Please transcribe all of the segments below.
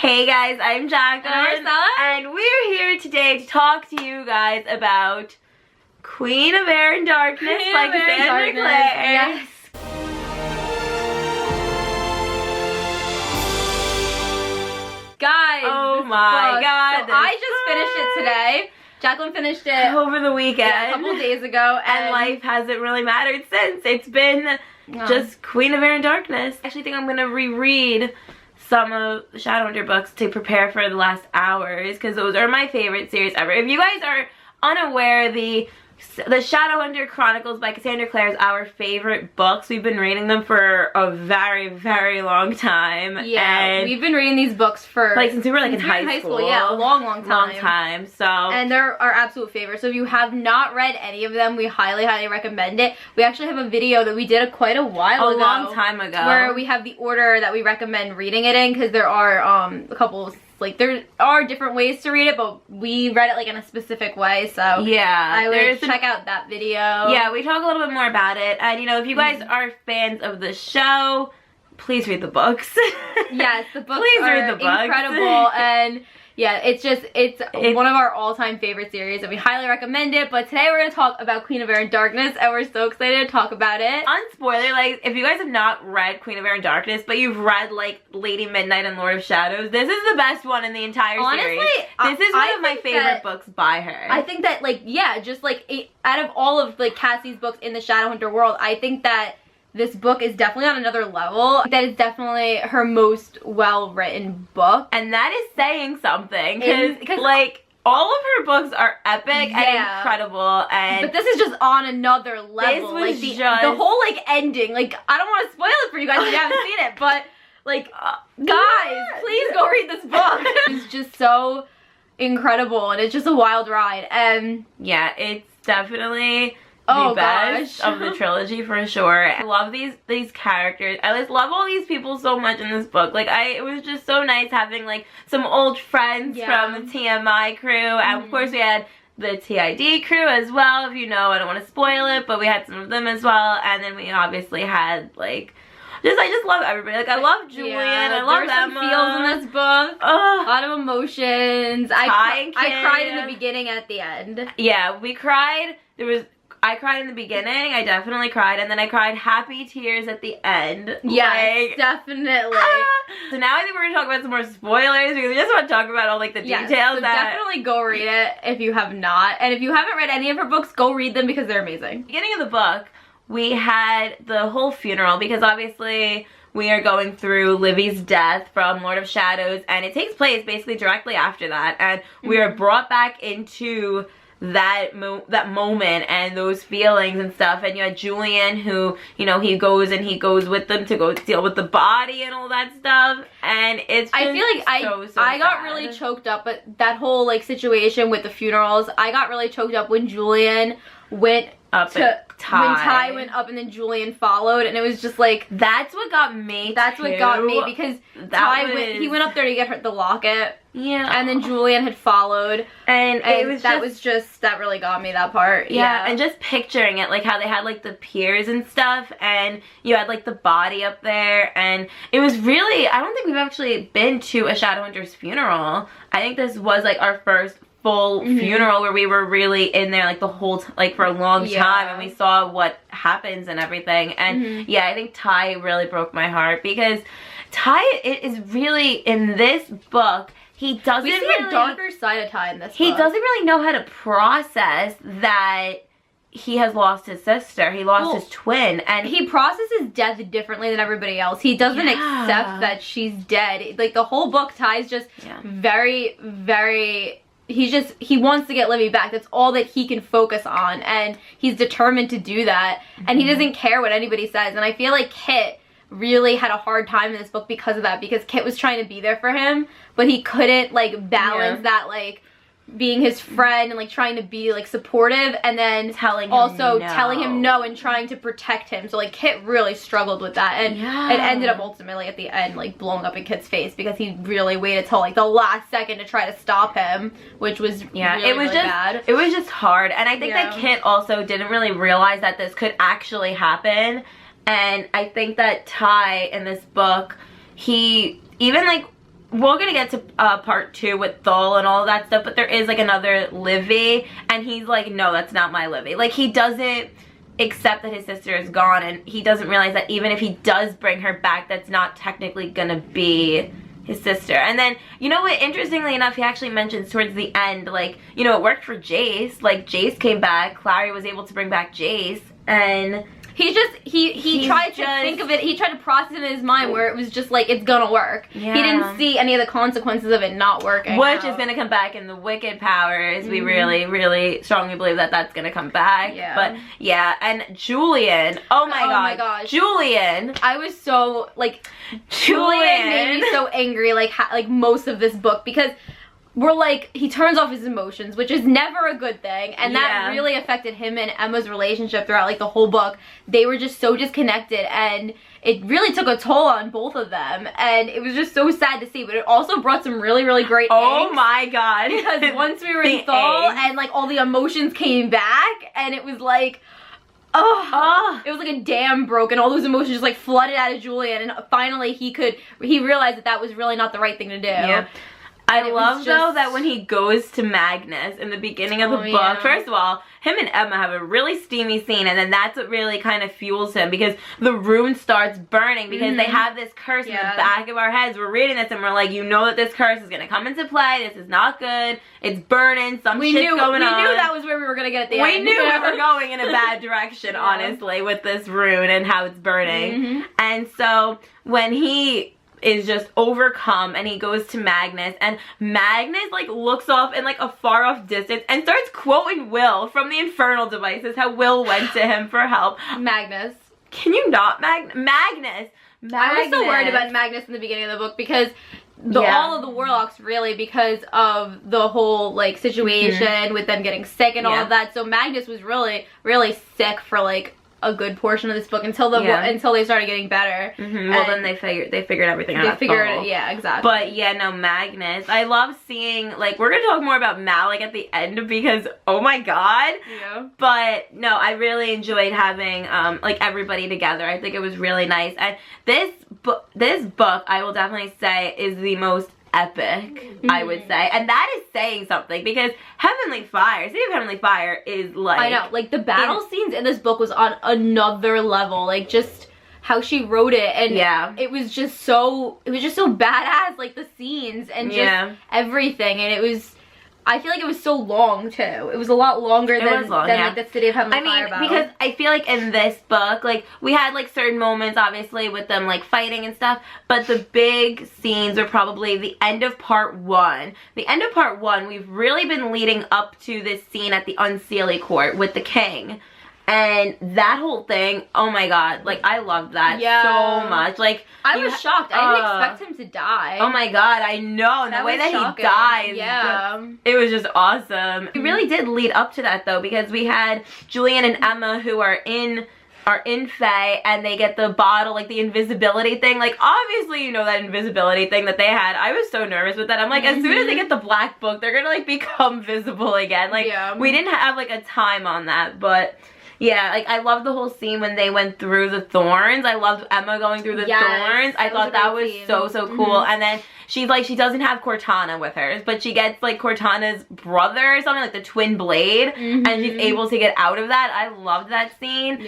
Hey guys, I'm Jacqueline, and we're here today to talk to you guys about Queen of Air and Darkness by Cassandra Clare. Yes. Guys, oh my god. So I just finished it today. Jacqueline finished it over the weekend. Yeah, a couple days ago. And life hasn't really mattered since. It's been just Queen of Air and Darkness. I actually think I'm going to reread some of the Shadowhunter books to prepare for the last hours, because those are my favorite series ever. If you guys are unaware, the Shadowhunter Chronicles by Cassandra Clare is our favorite books. We've been reading them for a very, very long time. Yeah, and we've been reading these books for since we were in high school. Yeah, a long time. Long time. So, and they're our absolute favorites. So if you have not read any of them, we highly, highly recommend it. We actually have a video that we did quite a while ago. A long time ago. Where we have the order that we recommend reading it in, because there are a couple. There are different ways to read it, but we read it in a specific way, so yeah, I would check out that video. Yeah, we talk a little bit more about it, and if you guys are fans of the show, please read the books. Yes, the books are incredible, and yeah, it's one of our all-time favorite series, and we highly recommend it. But today we're going to talk about Queen of Air and Darkness, and we're so excited to talk about it. Unspoiler, if you guys have not read Queen of Air and Darkness, but you've read, Lady Midnight and Lord of Shadows, this is the best one in the entire series. This is one of my favorite books by her. I think that, out of all of, Cassie's books in the Shadowhunter world, I think that this book is definitely on another level. That is definitely her most well-written book. And that is saying something. Because all of her books are epic and incredible. But this is just on another level. This was the whole, ending. I don't want to spoil it for you guys if you haven't seen it. But, guys, please go read this book. It's just so incredible. And it's just a wild ride. And yeah, it's definitely the best of the trilogy for sure. I love these characters. I just love all these people so much in this book. It was just so nice having some old friends from the TMI crew, and of course we had the TID crew as well. If you know, I don't want to spoil it, but we had some of them as well, and then we obviously had I just love everybody. I love Julian. I love Emma. Some feels in this book. A lot of emotions. I cried in the beginning and at the end. Yeah, we cried. I cried in the beginning, I definitely cried, and then I cried happy tears at the end. Yes, definitely. So now I think we're going to talk about some more spoilers, because we just want to talk about all the details. So definitely go read it if you have not. And if you haven't read any of her books, go read them because they're amazing. Beginning of the book, we had the whole funeral, because obviously we are going through Livi's death from Lord of Shadows, and it takes place basically directly after that, and we are brought back into that moment and those feelings and stuff. And you had Julian, who he goes with them to go deal with the body and all that stuff, and it's just I feel like I got really choked up at that whole situation with the funerals. I got really choked up when Julian went up when Ty went up and then Julian followed, and it was just that's what got me. That's what got me, because he went up there to get the locket. Yeah. And then Julian had followed, and that really got me, that part. Yeah, and just picturing it, how they had the piers and stuff, and you had the body up there, and it was really, I don't think we've actually been to a Shadowhunter's funeral. I think this was our first full funeral where we were really in there the whole for a long time, and we saw what happens and everything. And yeah, I think Ty really broke my heart, because Ty is really, in this book, we see a darker side of Ty in this book. He doesn't really know how to process that he has lost his sister. He lost his twin, and he processes death differently than everybody else. He doesn't accept that she's dead. The whole book, Ty's just very, very, he wants to get Livi back. That's all that he can focus on, and he's determined to do that, and he doesn't care what anybody says. And I feel like Kit really had a hard time in this book because of that, because Kit was trying to be there for him, but he couldn't balance that being his friend and trying to be supportive, and then telling him no and trying to protect him. So Kit really struggled with that, and it ended up ultimately at the end blowing up in Kit's face, because he really waited till the last second to try to stop him, which was really bad. It was just hard, and I think that Kit also didn't really realize that this could actually happen. And I think that Ty in this book, he even we're gonna get to part 2 with Thule and all of that stuff, but there is like another Livi, and he's like, no, that's not my Livi. Like, he doesn't accept that his sister is gone, and he doesn't realize that even if he does bring her back, that's not technically gonna be his sister. And then, you know what, interestingly enough, he actually mentions towards the end, like, you know, it worked for Jace. Like, Jace came back, Clary was able to bring back Jace, and he tried to think of it, he tried to process it in his mind where it was just like, it's gonna work. Yeah. He didn't see any of the consequences of it not working. Which is gonna come back in the Wicked powers. We really, really strongly believe that that's gonna come back. Yeah. But, yeah, and Julian, oh my gosh. Julian. I was so, like, Julian made me so angry, like most of this book, because we're like, he turns off his emotions, which is never a good thing, and that really affected him and Emma's relationship throughout like the whole book. They were just so disconnected, and it really took a toll on both of them, and it was just so sad to see, but it also brought some really, really great Oh angst, my god. because once we were in Thule, and like all the emotions came back, and it was like, it was like a dam broke, and all those emotions just like flooded out of Julian, and finally he realized that that was really not the right thing to do. Yeah. I love, though, that when he goes to Magnus in the beginning of the book, first of all, him and Emma have a really steamy scene, and then that's what really kind of fuels him, because the rune starts burning, because they have this curse in the back of our heads. We're reading this, and we're like, you know that this curse is going to come into play, this is not good, it's burning, shit's going on. We knew that was where we were going to get at the end. We knew we were going in a bad direction, honestly, with this rune and how it's burning. And so, when he is just overcome and he goes to Magnus, and Magnus like looks off in like a far off distance and starts quoting Will from the Infernal Devices, how Will went to him for help. Magnus. Can you not? Magnus. I was so worried about Magnus in the beginning of the book, because all of the warlocks, really, because of the whole like situation with them getting sick and all of that. So Magnus was really, really sick for like a good portion of this book until until they started getting better. Well, then they figured everything out. They figured it, yeah, exactly. But yeah, no, Magnus. I love seeing, like, we're gonna talk more about Malik at the end, because oh my god. Yeah. But no, I really enjoyed having like everybody together. I think it was really nice, and this book I will definitely say is the most epic, I would say, and that is saying something, because Heavenly Fire, City of Heavenly Fire is like, I know, like the battle scenes in this book was on another level, like just how she wrote it, and it was just so badass, like the scenes and just everything, and it was, I feel like it was so long too. It was a lot longer than like the City of Heavenly Fire battle. Because I feel like in this book, like we had like certain moments obviously with them like fighting and stuff, but the big scenes are probably the end of part 1. The end of part 1, we've really been leading up to this scene at the Unseelie Court with the king. And that whole thing, oh my god, like I loved that so much. Like I was shocked. I didn't expect him to die. Oh my god, I know. And the way that he dies, it was just awesome. We really did lead up to that though, because we had Julian and Emma who are in Fae, and they get the bottle, like the invisibility thing. Like obviously you know that invisibility thing that they had. I was so nervous with that. I'm like, as soon as they get the black book, they're gonna like become visible again. Like we didn't have like a time on that, but yeah, like I loved the whole scene when they went through the thorns. I loved Emma going through the thorns. I thought that was so cool. And then she's like, she doesn't have Cortana with her, but she gets like Cortana's brother or something, like the twin blade, and she's able to get out of that. I loved that scene.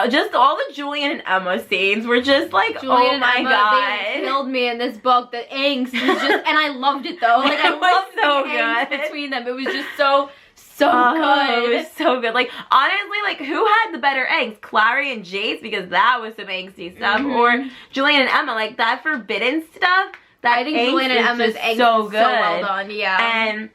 Just all the Julian and Emma scenes were just like, oh my god, they killed me in this book. The angst was just, and I loved it though. Like I loved the angst between them. It was just so good. It was so good. Like honestly, like who had the better angst, Clary and Jace, because that was some angsty stuff, or Julian and Emma, like that forbidden stuff. That I think Julian and Emma's angst so good, so well done. And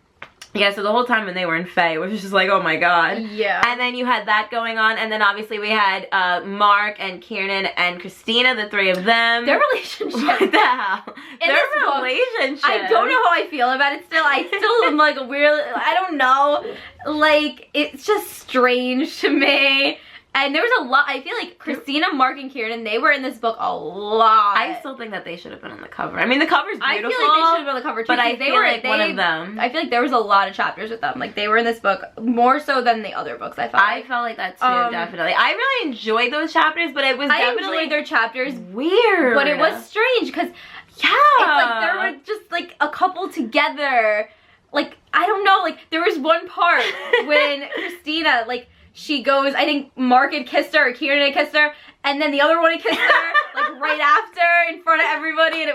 yeah, so the whole time when they were in Fae, which was just like, oh my god. And then you had that going on, and then obviously we had Mark and Kiernan and Christina, the three of them. Their relationship. What the hell? Their relationship. I don't know how I feel about it still. I still am like weird, I don't know. Like, it's just strange to me. And there was a lot, I feel like Christina, Mark, and Kiernan, they were in this book a lot. I still think that they should have been on the cover. I mean, the cover's beautiful. I feel like they should have been on the cover too. But I feel like one of them. I feel like there was a lot of chapters with them. Like, they were in this book more so than the other books, I felt like. I felt like that too, definitely. I really enjoyed those chapters, but it was definitely... I enjoyed their chapters. Weird. But it was strange, because Yeah. It's like there were just like a couple together. Like, I don't know, like there was one part when Christina, like, she goes, I think Mark had kissed her or Kieran had kissed her, and then the other one had kissed her, like right after in front of everybody, and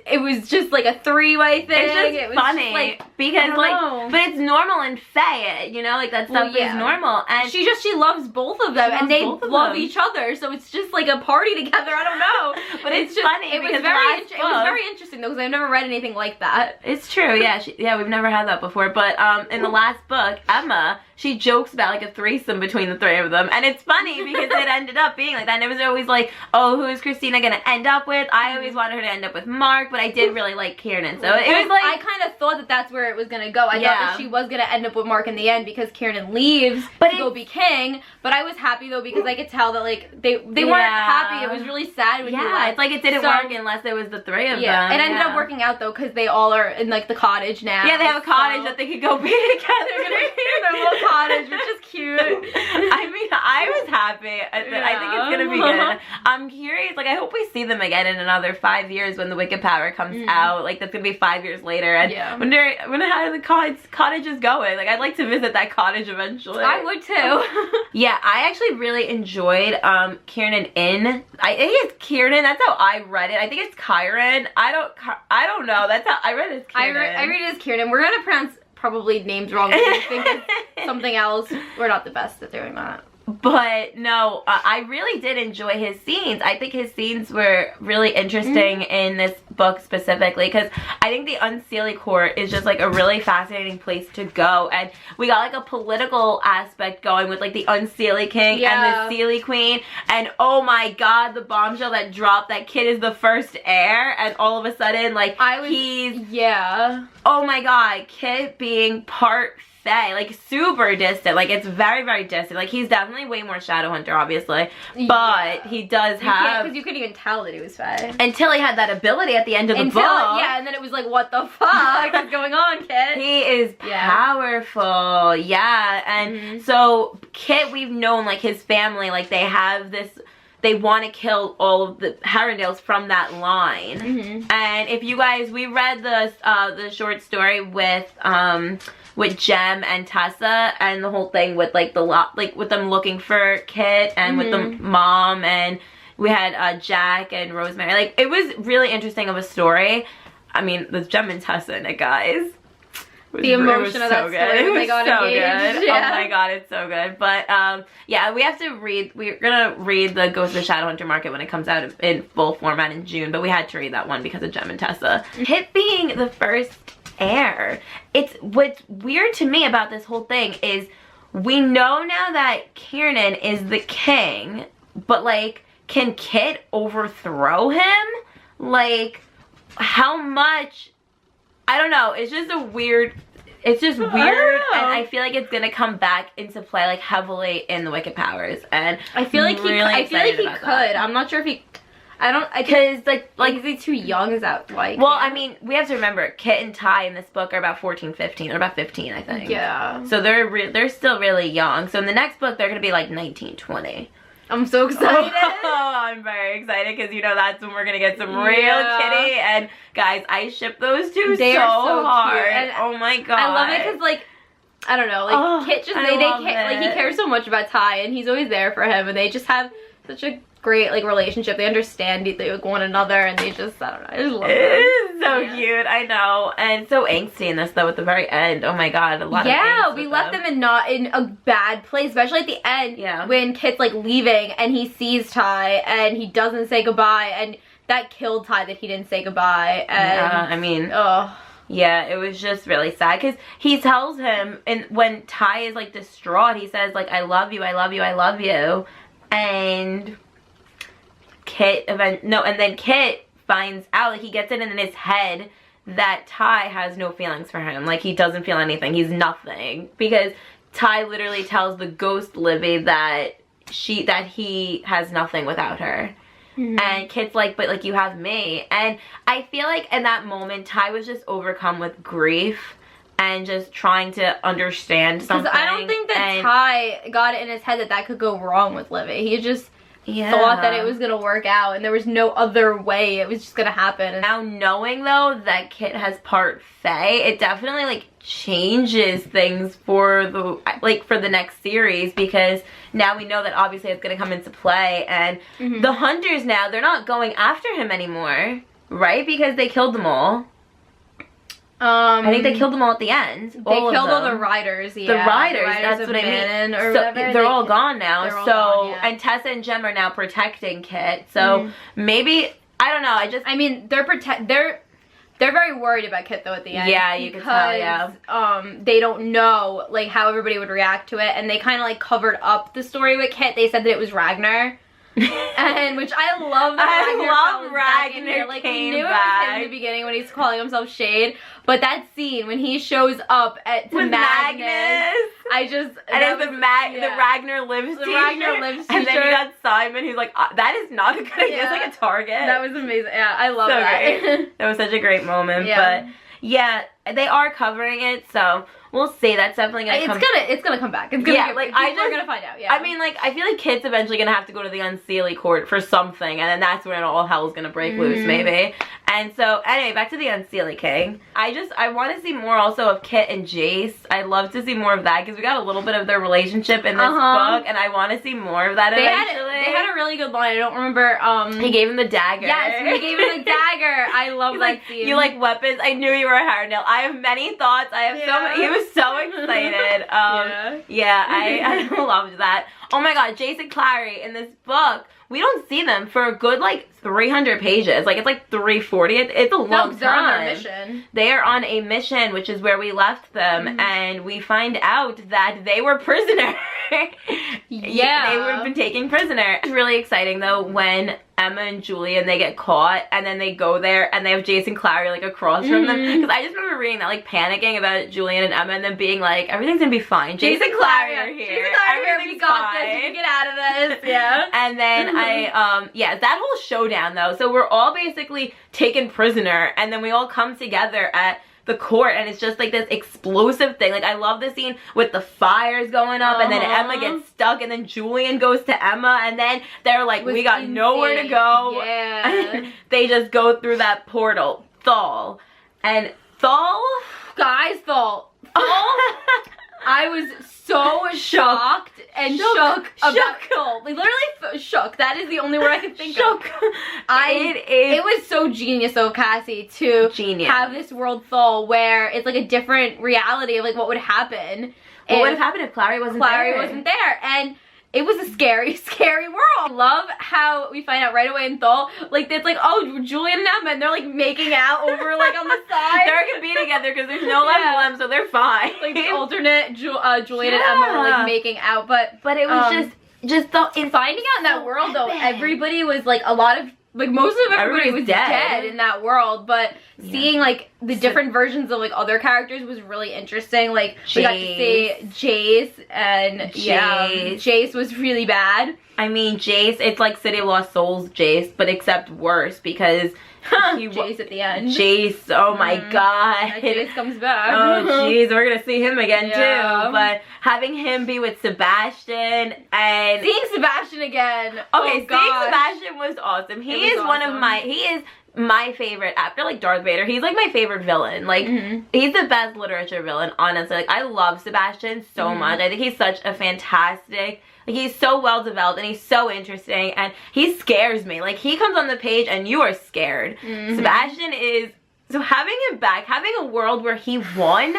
it was just like a three-way thing. It's just funny, like, because like, but it's normal in Faye, you know, like that stuff is normal, and she loves both of them, and they love each other, so it's just like a party together. I don't know, but it's just funny. It was very interesting though, because I've never read anything like that. It's true, yeah, we've never had that before. But in the last book, Emma, she jokes about like a threesome between the three of them, and it's funny because it ended up being like that. And it was always like, oh, who is Christina gonna end up with? I always wanted her to end up with Mark, but I did really like Kieran, so it was like, I kind of thought that that's where it was gonna go. I thought that she was gonna end up with Mark in the end because Kieran leaves to go be king. But I was happy though because I could tell that like they weren't happy. It was really sad when he left. It's like it didn't work unless it was the three of them. It ended up working out though because they all are in like the cottage now. Yeah, they have a cottage that they could go be together. They're gonna be in their little cottage, which is cute. I mean, I was happy. I think it's gonna be good. I'm curious. Like, I hope we see them again in another 5 years when the Wicked Power comes out. Like, that's gonna be 5 years later. And wonder how the cottage is going. Like, I'd like to visit that cottage eventually. I would too. Yeah, I actually really enjoyed Kieran in. I think it's Kieran. That's how I read it. I think it's Kyron. I don't know. That's how I read it. As Kieran. I read it as Kieran. We're gonna pronounce probably names wrong. I think it's something else. We're not the best at doing that. But no, I really did enjoy his scenes. I think his scenes were really interesting in this book specifically, because I think the Unseelie Court is just like a really fascinating place to go, and we got like a political aspect going with like the Unseelie King and the Seelie Queen, and oh my god, the bombshell that dropped, that kid is the first heir, and all of a sudden like oh my god, Kit being part Faye, like super distant, like it's very, very distant. Like he's definitely way more Shadowhunter, obviously, but he does have, because you couldn't even tell that he was Faye until he had that ability at the end of the book. Yeah, and then it was like, what the fuck is going on, Kit? He is powerful, and so Kit, we've known like his family, like they have this. They want to kill all of the Herondales from that line. And if you guys, we read the short story with Jem and Tessa, and the whole thing with like with them looking for Kit, and with the mom, and we had Jack and Rosemary. Like, it was really interesting of a story. I mean, there's Jem and Tessa in it, guys. The emotion of that story when they got engaged. Oh my god, it's so good. But yeah, we have to read. We're gonna read the Ghost of the Shadowhunter Market when it comes out in full format in June. But we had to read that one because of Jem and Tessa. Kit being the first heir. What's weird to me about this whole thing is we know now that Kieran is the king, but like, can Kit overthrow him? Like, how much? I don't know. It's just weird, and I feel like it's gonna come back into play like heavily in the Wicked Powers, and I feel like he could. I'm not sure if he. Because like is he too young? Is that why? Well, I mean, we have to remember Kit and Ty in this book are about 14, 15. They're about 15, I think. Yeah. So they're still really young. So in the next book, they're gonna be like 19, 20. I'm so excited. Oh, I'm very excited because you know that's when we're gonna get some real Kitty, and guys, I ship those two so hard. And oh my god, I love it because like, I don't know, like Kit just like he cares so much about Ty, and he's always there for him, and they just have such a great like relationship. They understand one another, and they just, I don't know, I just love it. It is so cute, I know, and so angsty in this though at the very end. Oh my god, a lot of angst. We left them not in a bad place, especially at the end when Kit's like leaving and he sees Ty and he doesn't say goodbye, and that killed Ty that he didn't say goodbye. And I mean, yeah, it was just really sad because he tells him, and when Ty is like distraught, he says like, I love you, I love you, I love you, and then Kit finds out, like he gets it in his head that Ty has no feelings for him. Like he doesn't feel anything. He's nothing. Because Ty literally tells the ghost Livi that he has nothing without her. And Kit's like, but like you have me. And I feel like in that moment, Ty was just overcome with grief and just trying to understand something. Because I don't think that Ty got it in his head that could go wrong with Livi. He just thought that it was gonna work out, and there was no other way. It was just gonna happen. And now knowing though that Kit has part Fae, it definitely like changes things for the next series, because now we know that obviously it's gonna come into play, and the hunters now, they're not going after him anymore, right? Because they killed them all. I think they killed them all at the end. They killed all the riders, yeah. The riders, that's what I mean. Or so whatever. they're all gone now. All so gone, yeah. And Tessa and Jem are now protecting Kit. So maybe, I don't know. I mean, they're very worried about Kit though at the end. Yeah, you can tell, yeah. They don't know like how everybody would react to it, and they kind of like covered up the story with Kit. They said that it was Ragnar. And which I love that Ragnar like we knew it was him in the beginning when he's calling himself Shade, but that scene when he shows up to Magnus, I just and the Ragnar lives t-shirt. And then you got Simon who's like, that is not a good idea. It's like a target. That was amazing. Yeah, I love that. That was such a great moment. Yeah. But yeah, they are covering it, so we'll see. That's definitely gonna come. It's gonna come back. It's gonna we're gonna find out. Yeah. I mean, like, I feel like Kit's eventually gonna have to go to the Unseelie court for something, and then that's when all hell's gonna break loose, maybe. And so, anyway, back to the Unseelie King. I want to see more also of Kit and Jace. I'd love to see more of that, because we got a little bit of their relationship in this book, and I want to see more of that eventually. They had a really good line. I don't remember. He gave him the dagger. Yes, he gave him the dagger. I love that scene. You like weapons? I knew you were a Harrenhal. I have many thoughts. I have so many. He was so excited. I loved that. Oh my god, Jace and Clary in this book, we don't see them for a good like 300 pages. Like it's like 340. It's a long time. They're on their mission. They are on a mission, which is where we left them, and we find out that they were prisoners. Yeah. They were been taken prisoner. It's really exciting though when Emma and Julian, they get caught, and then they go there and they have Jace and Clary like across from them, because I just remember reading that, like panicking about Julian and Emma, and then being like, everything's gonna be fine. Jace and Clary are here. We got this. We can get out of this. Yeah. And then that whole showdown though, so we're all basically taken prisoner, and then we all come together at the court, and it's just like this explosive thing. Like I love the scene with the fires going up, and then Emma gets stuck, and then Julian goes to Emma, and then they're like, we got nowhere to go. Yeah. They just go through that portal. Thule. I was so shocked and shook about Thule. Like literally shook. That is the only word I can think of. It was so genius of Cassie to have this world Thule where it's like a different reality of like what would happen. What would have happened if Clary wasn't there? And it was a scary, scary world. I love how we find out right away in Thule, like it's like, oh, Julian and Emma, and they're like making out over like on the side. They're gonna be together because there's no left of them, so they're fine. Like the alternate Julian and Emma were like making out, but it was just in finding out in that world though, everybody was like most of everybody was dead in that world, but seeing like the different versions of like other characters was really interesting. Like we got to see Jace, and Jace was really bad. I mean, Jace, it's like City of Lost Souls Jace, but except worse, because Jace at the end. Jace, oh my god. Jace comes back. Oh jeez, we're gonna see him again too. But having him be with Sebastian and seeing Sebastian again. Okay, seeing Sebastian was awesome. He is my favorite, after like Darth Vader. He's like my favorite villain. Like he's the best literature villain, honestly. Like I love Sebastian so much. I think he's such a fantastic, like he's so well developed, and he's so interesting, and he scares me. Like he comes on the page and you are scared. Sebastian is, so having him back, having a world where he won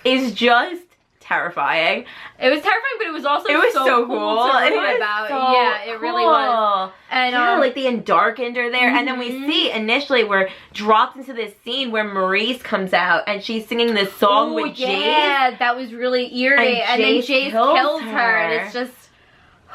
is just terrifying. It was terrifying, but it was also so cool to read about. It really was. And like the Endarkened are there, and then we see initially we're dropped into this scene where Maurice comes out and she's singing this song with Jace. Yeah, that was really eerie. And then Jace kills her, and it's just,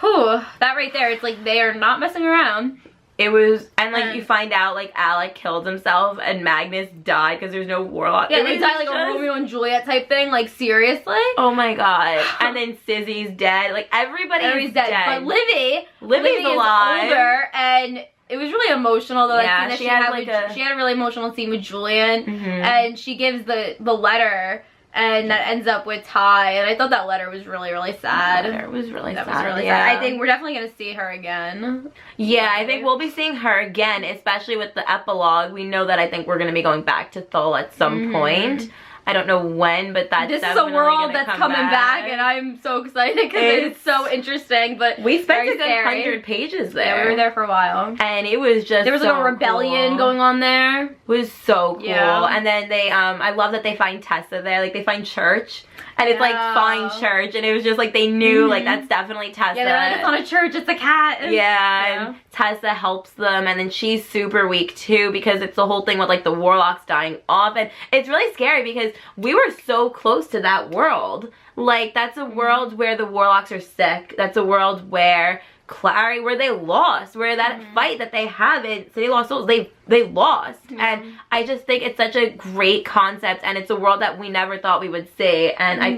that right there. It's like they are not messing around. It was, and like you find out like Alec killed himself and Magnus died because there's no warlock. Yeah, they died like a Romeo and Juliet type thing. Like seriously? Oh my god! And then Sissy's dead. Like everybody's dead. But Livy's alive. Is older, and it was really emotional though. Yeah, she had a really emotional scene with Julian, and she gives the letter and that ends up with Ty, and I thought that letter was really, really sad. It was really sad. That was really sad. I think we're definitely gonna see her again. Yeah, I think we'll be seeing her again, especially with the epilogue. We know that I think we're gonna be going back to Thule at some point. I don't know when, but that's this is a world that's coming back, and I'm so excited because it's so interesting. But we spent a good 100 pages there. Yeah, we were there for a while, and it was just there was like a rebellion going on there. It was so cool. Yeah. And then they, I love that they find Tessa there. Like they find church. And it's like find church, and it was just like they knew like that's definitely Tessa. Yeah, they're like, it's not a church, it's a cat. Yeah, and Tessa helps them, and then she's super weak too because it's the whole thing with like the warlocks dying off, and it's really scary because we were so close to that world. Like that's a world where the warlocks are sick. That's a world where Clary, where they lost, where that fight that they have in City Lost Souls, they lost. And I just think it's such a great concept, and it's a world that we never thought we would see. And I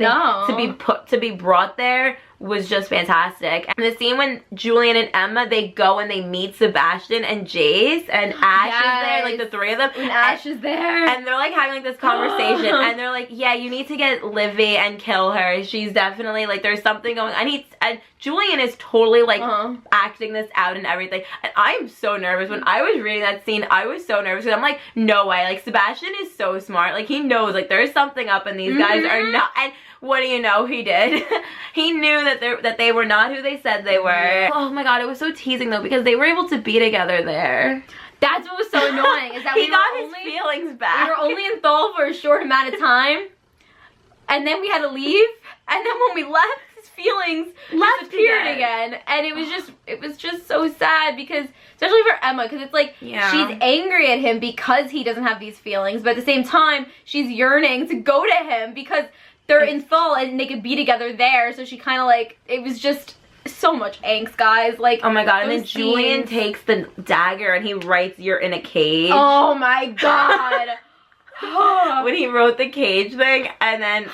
think to be brought there was just fantastic. And the scene when Julian and Emma, they go and they meet Sebastian and Jace, and Ash is there, like the three of them. And Ash is there. And they're like having like this conversation, and they're like, yeah, you need to get Livi and kill her. She's definitely like, there's something going on. And Julian is totally like acting this out and everything. And I'm so nervous. When I was reading that scene, I was so nervous because I'm like, no way. Like Sebastian is so smart. Like he knows like there's something up and these guys are not. And what do you know he did? He knew that they were not who they said they were. Oh my god, it was so teasing though because they were able to be together there. That's what was so annoying, is that he got his feelings back. We were only in Thule for a short amount of time, and then we had to leave, and then when we left, his feelings disappeared again. And it was just so sad because, especially for Emma, because it's like she's angry at him because he doesn't have these feelings, but at the same time, she's yearning to go to him because they're in Thule and they could be together there. So she kind of like, it was just so much angst, guys. Like, oh my god, and then Julian takes the dagger and he writes, "You're in a cage." Oh my god. When he wrote the cage thing, and then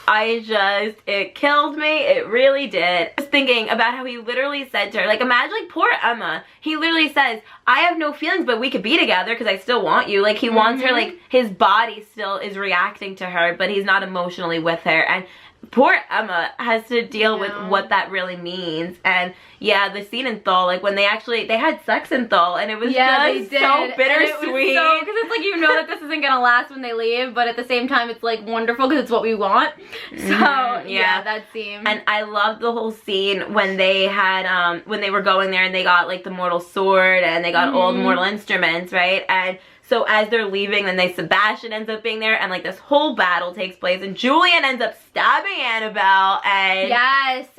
it killed me. It really did. I was thinking about how he literally said to her, like, imagine, like, poor Emma. He literally says, I have no feelings, but we could be together because I still want you. Like, he wants her, like, his body still is reacting to her, but he's not emotionally with her. And poor Emma has to deal with what that really means. And yeah, the scene in Thule, like when they had sex in Thule, and it was just so bittersweet. Because it's like, you know that this isn't gonna last when they leave, but at the same time it's like wonderful because it's what we want. So yeah, that scene. And I loved the whole scene when they had when they were going there and they got like the mortal sword and they got all the mortal instruments, right? And so as they're leaving, then Sebastian ends up being there, and like this whole battle takes place, and Julian ends up stabbing Annabelle, and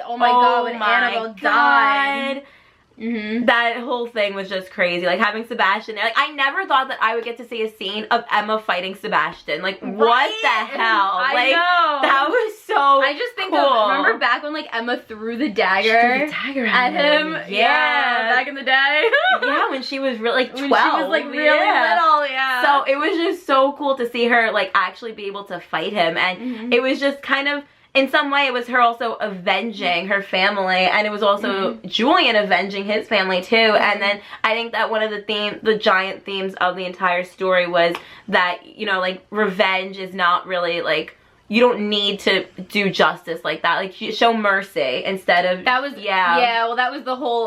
oh my god, when Annabelle died. That whole thing was just crazy. Like having Sebastian there. Like I never thought that I would get to see a scene of Emma fighting Sebastian. Like what the hell? I know. That was so I just think of, remember back when like Emma threw the dagger at him? Yeah, back in the day. Yeah, when she was really like 12. When she was like really little, So it was just so cool to see her like actually be able to fight him, and it was just kind of, in some way, it was her also avenging her family, and it was also Julian avenging his family too. And then I think that one of the giant themes of the entire story was that, you know, like revenge is not really like, you don't need to do justice like that. Like show mercy instead of well, that was the whole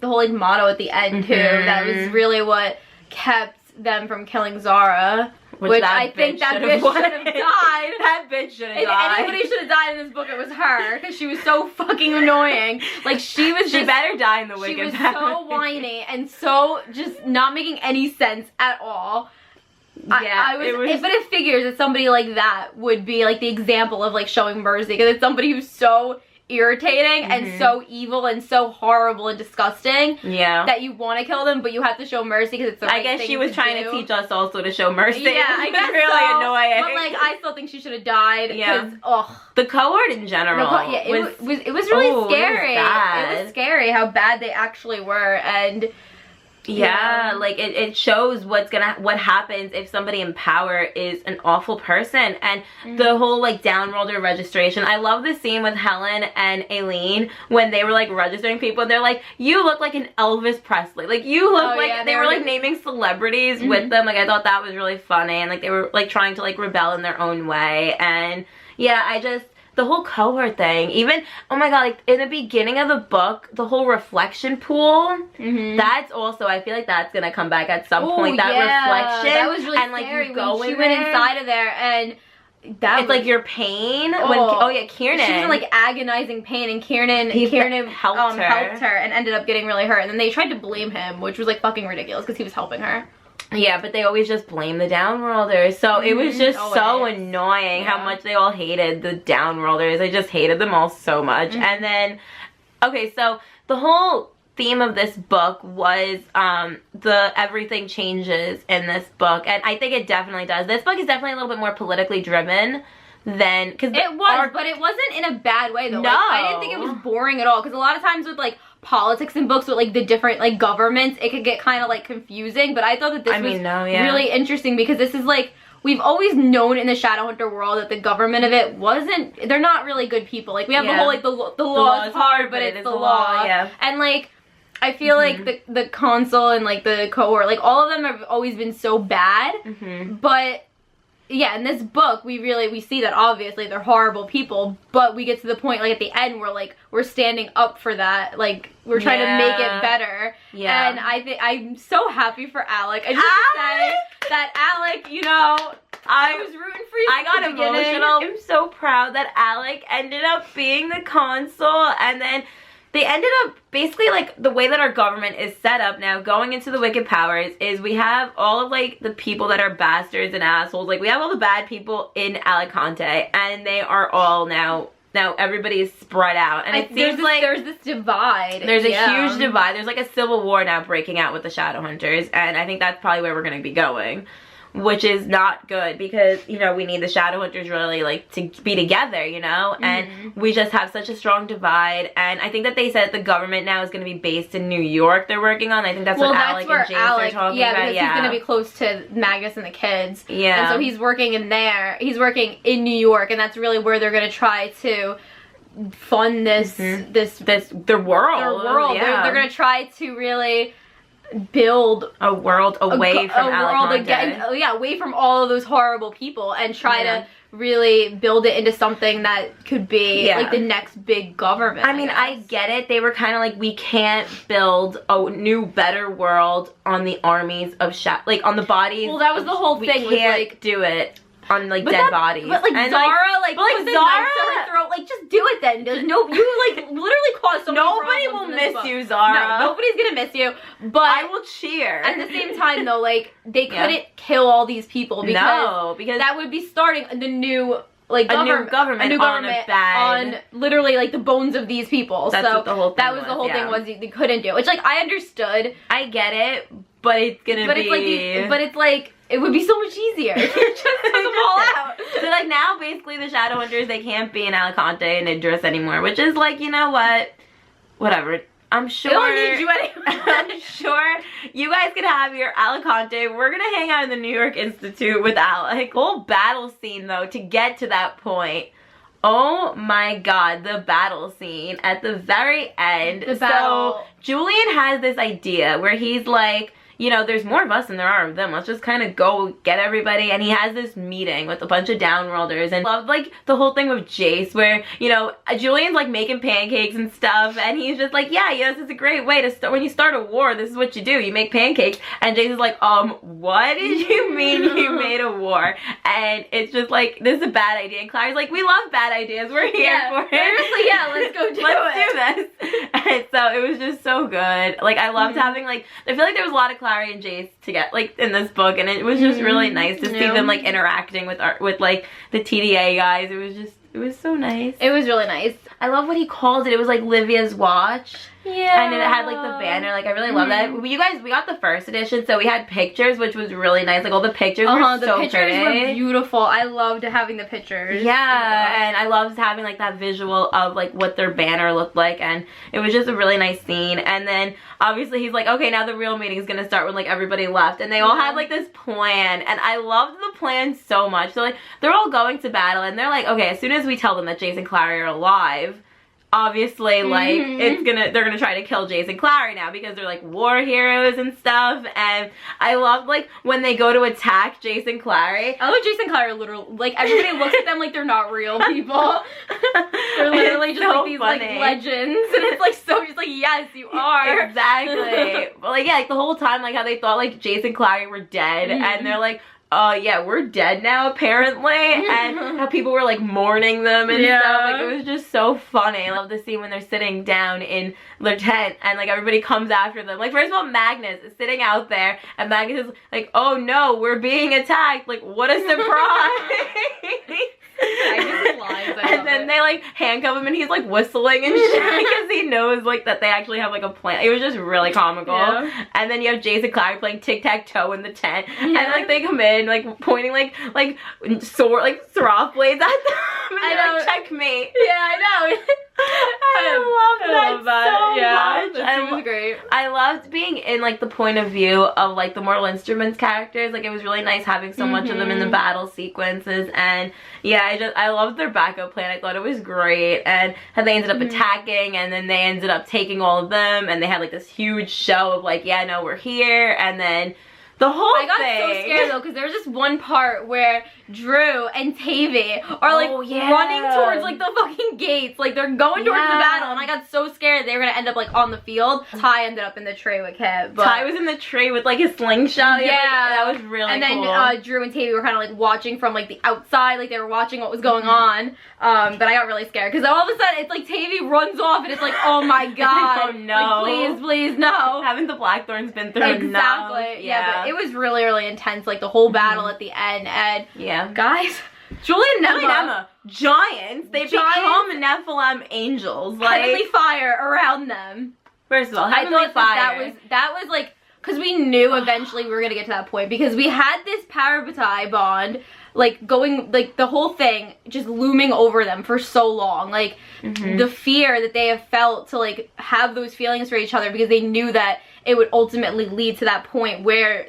like motto at the end too. That was really what kept them from killing Zara. Which I think that bitch should have died. That bitch should have died. If anybody should have died in this book, it was her. Because she was so fucking annoying. Like, she better die in the Wicked. She was so whiny and so just not making any sense at all. Yeah, but it figures that somebody like that would be like the example of like showing mercy. Because it's somebody who's so irritating and so evil and so horrible and disgusting that you want to kill them, but you have to show mercy because it's the right thing to do. I guess she was trying to teach us also to show mercy. Yeah, I guess really annoying. But like, I still think she should have died. Because the cohort in general. It was really scary. It was scary how bad they actually were, and Yeah, like it shows what happens if somebody in power is an awful person. And the whole like downworlder registration. I love the scene with Helen and Aileen when they were like registering people and they're like, you look like an Elvis Presley. Like you look like they were like naming celebrities with them. Like I thought that was really funny, and like they were like trying to like rebel in their own way. And yeah, the whole cohort thing, even, oh my god, like in the beginning of the book, the whole reflection pool, that's also, I feel like that's gonna come back at some point, that reflection. That was really and like scary you go when she in went there, inside of there, and that it's like your pain, when, Kiernan. She was in like agonizing pain, and Kiernan helped her and ended up getting really hurt, and then they tried to blame him, which was like fucking ridiculous because he was helping her. Yeah, but they always just blame the downworlders. So it was just so annoying how much they all hated the downworlders. I just hated them all so much. And then, okay, so the whole theme of this book was the everything changes in this book. And I think it definitely does. This book is definitely a little bit more politically driven than, because it was, but it wasn't in a bad way though. No, like, I didn't think it was boring at all, because a lot of times with like politics in books with like the different like governments, it could get kind of like confusing, but I thought that this was really interesting, because this is like, we've always known in the Shadowhunter world that the government of it they're not really good people. Like we have the whole like the law is hard, but it's the law. And like I feel like the consul and like the cohort, like all of them have always been so bad, but yeah, in this book, we see that obviously they're horrible people, but we get to the point, like, at the end where, like, we're standing up for that, like, we're trying to make it better. Yeah. And I'm so happy for Alec. I just say that Alec, you know, I was rooting for you. I got emotional. I'm so proud that Alec ended up being the consul, and then they ended up, basically, like, the way that our government is set up now, going into the Wicked Powers, is we have all of, like, the people that are bastards and assholes. Like, we have all the bad people in Alicante, and they are all now everybody is spread out. And it seems like there's this divide. There's a huge divide. There's, like, a civil war now breaking out with the Shadowhunters, and I think that's probably where we're going to be going, which is not good, because, you know, we need the Shadowhunters really, like, to be together, you know, and we just have such a strong divide. And I think that they said the government now is going to be based in New York, they're working on. I think that's what Alec and James are talking about. Because he's going to be close to Magnus and the kids. Yeah. And so he's working in there. He's working in New York, and that's really where they're going to try to fund their world. Yeah. They're going to try to really build a world away from Alicante. Again, away from all of those horrible people, and try to really build it into something that could be like the next big government. I mean, I get it. They were kind of like, we can't build a new, better world on the armies of like on the bodies. Well, that was the whole thing. We can't like, do it on like dead bodies. But like and Zara, like put the knife to her throat. Like, just do it then. There's no, you like literally caused so many Nobody will miss you, Zara. No, nobody's gonna miss you. But I will cheer. At the same time, though, like they couldn't kill all these people, because that would be starting the new like a new government on literally like the bones of these people. That's what the whole thing that was the whole thing was they couldn't do. Which like I understood. I get it, but it's gonna be. But it's like. It would be so much easier if you just took them all out. So like now basically the Shadowhunters, they can't be in Alicante and Idris anymore, which is like, you know what? Whatever. I'm sure. They don't need you anymore. I'm sure you guys can have your Alicante. We're gonna hang out in the New York Institute with Alec. Whole battle scene though to get to that point. Oh my god, the battle scene at the very end. So Julian has this idea where he's like, you know, there's more of us than there are of them. Let's just kind of go get everybody. And he has this meeting with a bunch of downworlders. And I love, like, the whole thing with Jace where, you know, Julian's, like, making pancakes and stuff. And he's just like, yeah, this is a great way to start. When you start a war, this is what you do. You make pancakes. And Jace is like, what did you mean you made a war? And it's just like, this is a bad idea. And Clary's like, we love bad ideas. We're here for it. Seriously, let's go do it. Let's do this. And so it was just so good. Like, I loved having, like, I feel like there was a lot of Clary and Jace together, like, in this book, and it was just really nice to see them, like, interacting with like the TDA guys. It was so nice. It was really nice. I love what he called it. It was like Livia's watch. Yeah. And it had like the banner, like I really love that. You guys, we got the first edition, so we had pictures, which was really nice. Like all the pictures were the so pictures pretty. were beautiful. I loved having the pictures. Yeah, and I loved having like that visual of like what their banner looked like, and it was just a really nice scene. And then obviously he's like, okay, now the real meeting is gonna start when like everybody left, and they all had like this plan, and I loved the plan so much. So like they're all going to battle, and they're like, okay, as soon as we tell them that Jace and Clary are alive, obviously like they're gonna try to kill Jace and Clary now because they're like war heroes and stuff. And I loved like when they go to attack Jace and Clary. I love Jace and Clary literally, like everybody looks at them like they're not real people. They're literally just so like these funny. like legends, and it's like so just like, yes, you are. Exactly. But like yeah, like the whole time like how they thought like Jace and Clary were dead, and they're like, yeah, we're dead now apparently, and how people were like mourning them and stuff. Like it was just so funny. I love the scene when they're sitting down in their tent and like everybody comes after them. Like first of all, Magnus is sitting out there, and Magnus is like, oh no, we're being attacked. Like what a surprise. And then they like handcuff him, and he's like whistling and shit because he knows like that they actually have like a plan. It was just really comical. And then you have Jace and Clary playing tic-tac-toe in the tent, and like they come in like pointing like sword like sloth blades at them, and they're like, checkmate. Yeah, I know. I love that so much. That was great. I loved being in like the point of view of like the Mortal Instruments characters. Like it was really nice having so much of them in the battle sequences. And yeah, I loved their backup plan. I thought it was great, and how they ended up attacking, and then they ended up taking all of them, and they had like this huge show of like, yeah, no, we're here. And then the whole I got so scared though, because there was just one part where Drew and Tavy are like running towards like the fucking gates, like they're going towards the battle, and I got so scared they were gonna end up like on the field. Ty ended up in the tree with Kip. Ty was in the tree with like his slingshot. Yeah, that was really cool. And then Drew and Tavy were kind of like watching from like the outside, like they were watching what was going on. But I got really scared because all of a sudden it's like Tavy runs off, and it's like, oh my god, oh no, like, please no. Haven't the Blackthorns been through enough? Exactly. Yeah, but it was really, really intense, like the whole battle at the end. And guys, Julian and Emma, giants. They become Nephilim angels. Like heavenly fire around them. First of all, heavenly fire. That was like, because we knew eventually we were gonna get to that point, because we had this Parabatai bond like going, like the whole thing just looming over them for so long, like the fear that they have felt to like have those feelings for each other, because they knew that it would ultimately lead to that point where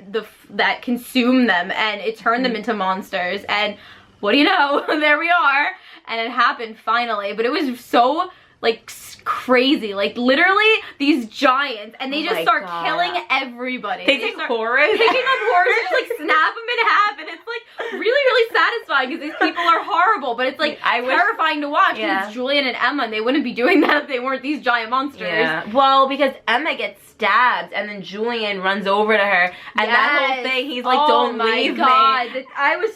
that consumed them and it turned them into monsters. And what do you know, there we are, and it happened finally. But it was so like crazy, like literally these giants, and they just start killing everybody. They take horses, picking up horses, just like snap them in half, and it's like really, really satisfying because these people are horrible, but it's like terrifying to watch because it's Julian and Emma, and they wouldn't be doing that if they weren't these giant monsters. Yeah. Well, because Emma gets stabbed, and then Julian runs over to her, and that whole thing, he's like, "Don't leave me." I was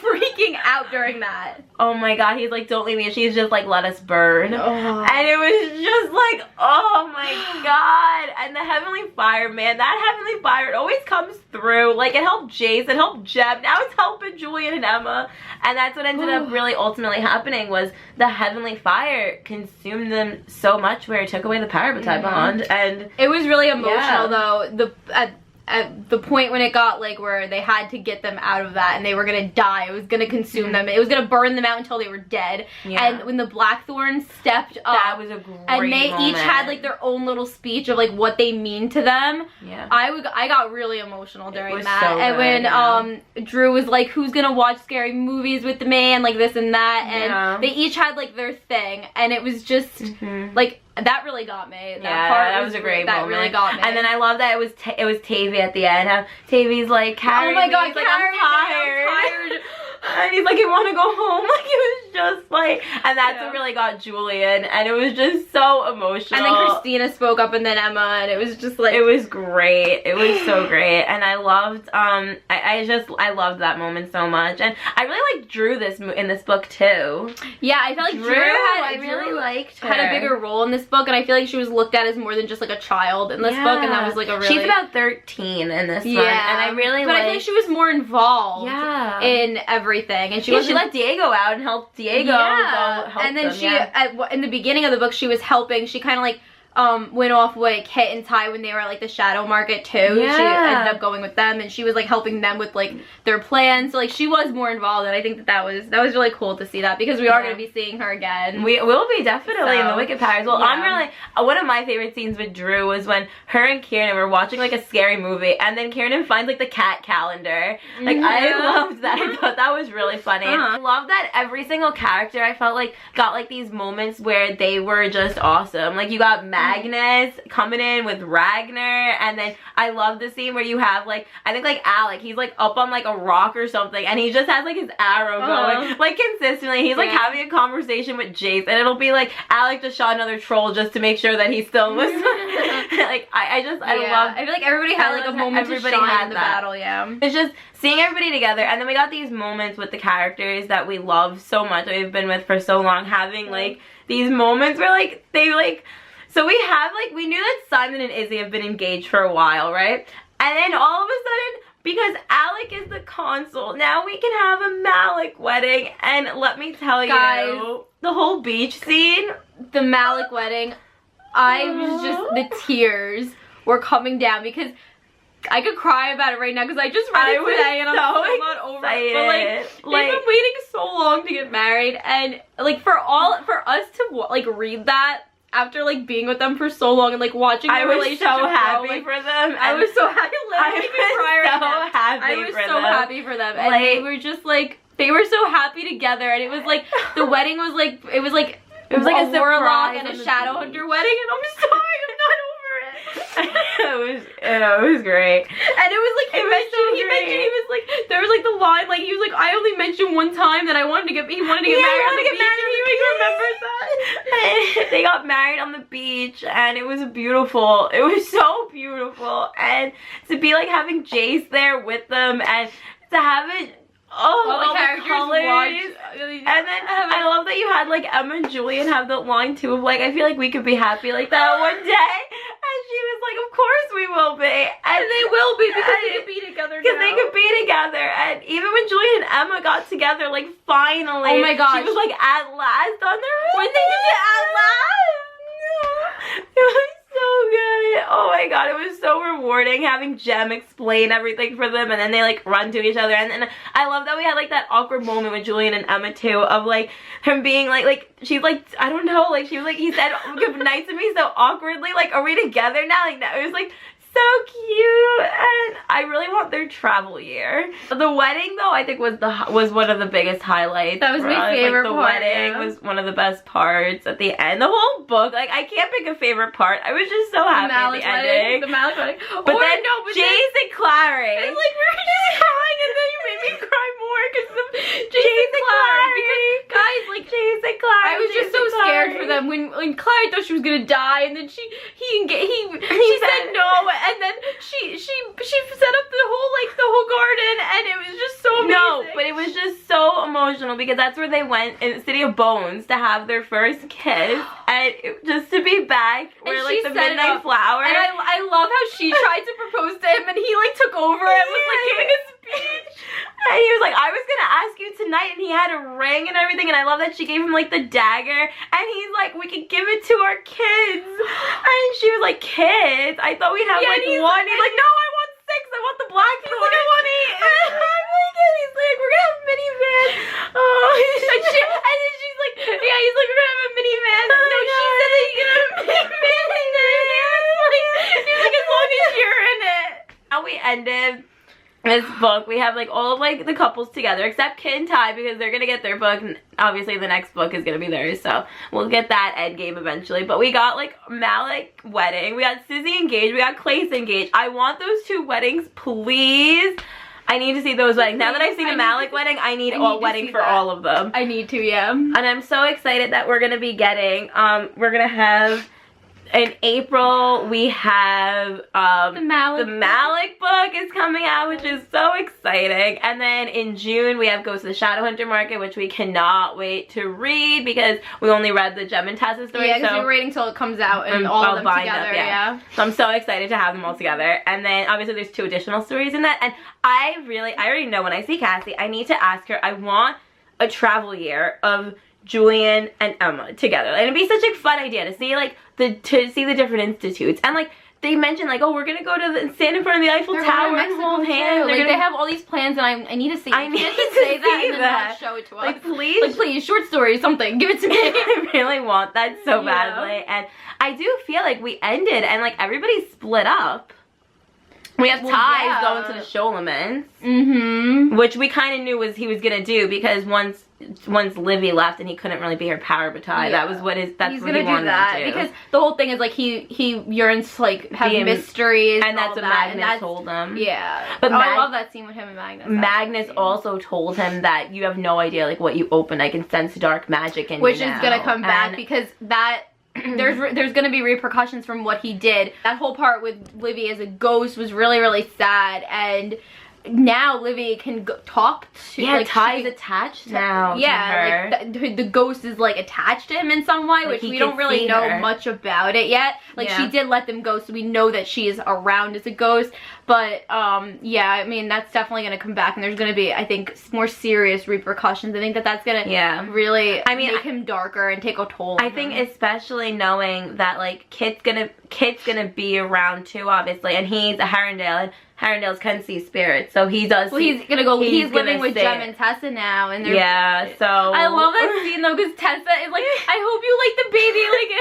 freaking out during that. Oh my god, he's like, "Don't leave me," and she's just like, "Let us burn." And it was just like, oh my god. And the heavenly fire, man, that heavenly fire, it always comes through. Like, it helped Jace, it helped Jeb, now it's helping Julian and Emma. And that's what ended up really ultimately happening, was the heavenly fire consumed them so much where it took away the Parabatai bond. And it was really emotional though. At the point when it got like where they had to get them out of that and they were gonna die, it was gonna consume them, it was gonna burn them out until they were dead. And when the Blackthorns stepped up, that was a great and they moment. each had like their own little speech of like what they mean to them. I got really emotional during that. So and when Drew was like, who's gonna watch scary movies with me, and like this and that, and they each had like their thing, and it was just like, that really got me. That was a great moment. That really got me. And then I love that it was Tavy at the end. How Tavy's like, carry me. Oh my god, he's like, I'm tired. And he's like, I want to go home. Like, it was just like, and that's what really got Julian, and it was just so emotional. And then Christina spoke up, and then Emma, and it was just like, it was great. It was so great, and I loved I loved that moment so much. And I really liked Drew in this book too. Yeah, I felt like Drew had a bigger role in this book, and I feel like she was looked at as more than just like a child in this book, and that was like a really, she's about 13 in this one, and I really I think she was more involved in everything, and she let Diego out and helped Diego go help and then them, in the beginning of the book, she was helping, she kind of like went off with Kit and Ty when they were at like the shadow market too. Yeah. She ended up going with them, and she was like helping them with like their plans. So like she was more involved, and I think that was really cool to see that, because we are going to be seeing her again. We will be definitely in the Wicked Powers. Well, yeah. I'm really, one of my favorite scenes with Drew was when her and Kieran were watching like a scary movie, and then Kieran finds like the cat calendar. Like I loved that. I thought that was really funny. I love that every single character I felt like got like these moments where they were just awesome. Like you got Magnus coming in with Ragnar, and then I love the scene where you have like, I think like Alec, he's like up on like a rock or something, and he just has like his arrow going like consistently. He's like having a conversation with Jace, and it'll be like Alec just shot another troll just to make sure that he still was like I love, I feel like everybody had like a moment to shine in the battle. Yeah, it's just seeing everybody together, and then we got these moments with the characters that we love so much, that we've been with for so long, having like these moments where like they like, so we have like, we knew that Simon and Izzy have been engaged for a while, right? And then all of a sudden, because Alec is the consul, now we can have a Malik wedding. And let me tell you, the whole beach scene, the Malik wedding, I was just, the tears were coming down, because I could cry about it right now, because I just read it today and I'm still not over it. But like, they've been waiting so long to get married, and like for us to like read that after like being with them for so long and like watching their relationship I was so happy grow, like, for them. I was so happy. I was so happy for them, and they were just like, they were so happy together, and it was like the wedding was like, it was like a warlock and a shadow hunter wedding, and I'm sorry, I'm not over it. it was great. And it was like, he mentioned he was like, there was like the line, like he was like, I only mentioned one time that he wanted to get married on the beach, and he remembers that. They got married on the beach, and it was beautiful. It was so beautiful, and to be like having Jace there with them, and to have it, all the characters colors. And then I love that you had like Emma and Julian have the line too of like, I feel like we could be happy like that one day. And she was like, of course we will be. And they will be, because they could be together now. Because they could be together. And even when Julian and Emma got together, like finally. Oh my gosh. She was like, at last on their wedding. When they did it at last. It was so good. Oh my god, it was so rewarding having Jem explain everything for them, and then they like run to each other, and then I love that we had like that awkward moment with Julian and Emma too, of like him being like she's like, I don't know, like she was like, he said good night to me so awkwardly, like, are we together now? Like that, it was like so cute, and I really want their travel year. The wedding though, I think was one of the biggest highlights. That was my favorite part. The wedding was one of the best parts at the end. The whole book, like I can't pick a favorite part. I was just so happy at the ending. The Malik wedding. But then Jace and Clary. It's like we were just crying, and then you made me cry more because of Jace and Clary. Because guys, like Jace and Clary. I was just so scared for them when Clary thought she was gonna die, and then she said no. And then she set up the whole garden, and it was just so amazing. No, but it was just so emotional, because that's where they went in the City of Bones to have their first kiss, and just to be back where like the midnight flower. And I love how she tried to propose to him, and he like took over and was like giving a speech. And he was like, I was gonna ask you tonight, and he had a ring and everything, and I love that she gave him like the dagger, and he's like, we could give it to our kids. And she was like, kids? I thought we'd have like one. He's like, no, I want 6. I want the black one. He's like, I want 8. He's like, we're gonna have a minivan. Oh, and then she's like, yeah, he's like, we're gonna have a minivan. No, she said that you're gonna have a minivan. He's like, as long as you're in it. How we ended this book, we have like all of like the couples together except Kit and Ty, because they're gonna get their book, and obviously the next book is gonna be theirs, so we'll get that end game eventually. But we got like Malik wedding, we got Sizzy engaged, we got Clace engaged. I want those 2 weddings, please. I need to see those weddings. Now that I've seen a Malik wedding, I need a wedding for all of them. I need to, yeah. And I'm so excited that we're gonna be getting we're gonna have in April, we have the Malik book is coming out, which is so exciting. And then in June, we have Goes to the Shadowhunter Market, which we cannot wait to read, because we only read the Jem and Tessa story. Yeah, because we're waiting till it comes out and all of them together. Yeah. So I'm so excited to have them all together. And then obviously there's 2 additional stories in that. And I already know when I see Cassie, I need to ask her, I want a travel year of Julian and Emma together. And it'd be such a fun idea to see like to see the different institutes. And like they mentioned like, oh, we're gonna go to stand in front of the Eiffel Tower and hold hands. Like they have all these plans, and I need to see. I need to say that and then not show it to us. Like please, like please, short story, something. Give it to me. I really want that so badly, and I do feel like we ended and like everybody split up. We have Ties going to the Scholemans, which we kind of knew he was gonna do because once Livi left and he couldn't really be her power batai, that was what he's gonna do that because the whole thing is like he yearns to like have mysteries and that's what Magnus told him. Yeah, but I love that scene with him and Magnus. Magnus also told him that you have no idea like what you open. I can sense dark magic in you, which is gonna come back because that. There's gonna be repercussions from what he did. That whole part with Livi as a ghost was really, really sad, and now Livi can talk to like Ty's attached now to her. Like the ghost is like attached to him in some way, like which we don't really know much about it yet. Like she did let them go, so we know that she is around as a ghost. But yeah, I mean that's definitely gonna come back, and there's gonna be, I think, more serious repercussions. I think that's gonna really make him darker and take a toll. I think especially knowing that like Kit's gonna be around too, obviously, and he's a Herondale, and Herondales can see spirits, so he does. Well, he's gonna go. He's living with Jem and Tessa now, and they're so I love that scene though, because Tessa is like, I hope you like the baby, like,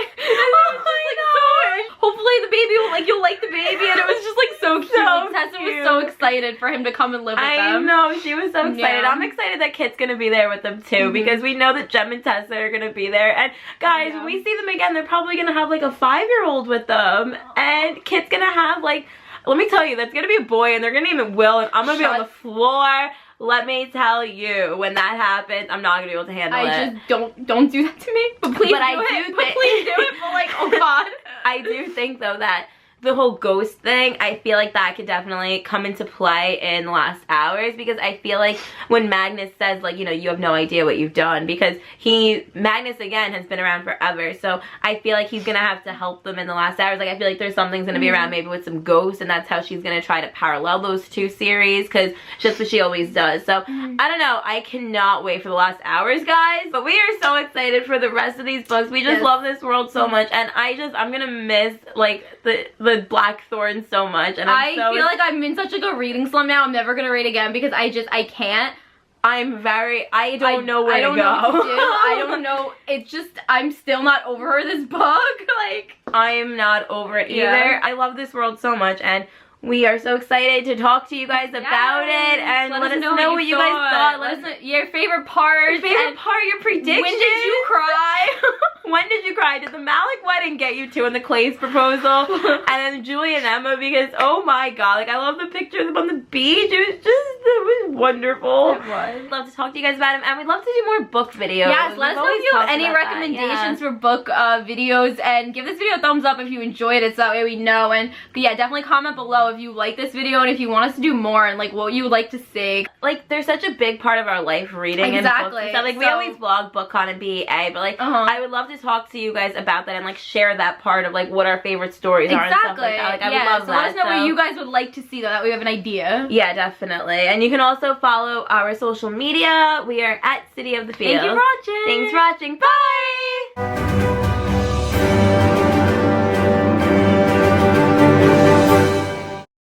hopefully the baby will like, you'll like the baby, and it was just like so cute. Like, Tessa was so excited for him to come and live with them. I know, she was so excited. I'm excited that Kit's gonna be there with them too, because we know that Jem and Tessa are gonna be there. And guys, when we see them again, they're probably gonna have like a 5-year-old with them, and Kit's gonna have like. Let me tell you, that's gonna be a boy, and they're gonna name him Will, and I'm gonna be on the floor. Let me tell you, when that happens, I'm not gonna be able to handle it. I just don't do that to me. But please do it. But please do it. But like, oh god. I do think though that the whole ghost thing, I feel like that could definitely come into play in the last hours, because I feel like when Magnus says like, you know, you have no idea what you've done, because Magnus again has been around forever, so I feel like he's gonna have to help them in the last hours. Like I feel like there's something's gonna be around maybe with some ghosts, and that's how she's gonna try to parallel those two series, because just what she always does. So I don't know, I cannot wait for the last hours, guys, but we are so excited for the rest of these books. We just love this world so much, and I'm gonna miss like the Blackthorn so much, and I feel like I'm in such like a reading slump now. I'm never gonna read again because I can't. I don't know where to go. I don't know. It's just, I'm still not over her, this book. Like, I am not over it either. I love this world so much, and we are so excited to talk to you guys about it, and let us know what you guys thought. Let us know your favorite part. Your prediction. When did you cry? When did you cry? Did the Malik wedding get you two in the Clay's proposal? And then Julie and Emma, because oh my god, like I love the picture of them on the beach. It was wonderful. It was. I'd love to talk to you guys about them, and we'd love to do more book videos. Yes, let us know if you have any recommendations for book videos, and give this video a thumbs up if you enjoyed it, so that way we know. And yeah, definitely comment below if you like this video and if you want us to do more, and like what you would like to see. Like there's such a big part of our life reading and books and stuff. Like we always vlog BookCon and BA, but like I would love to talk to you guys about that and like share that part of like what our favorite stories are and stuff like that. Like I would love that. So let us know what you guys would like to see, though, that we have an idea. Yeah, definitely. And you can also follow our social media. We are at City of the Feels. Thank you for watching. Thanks for watching. Bye!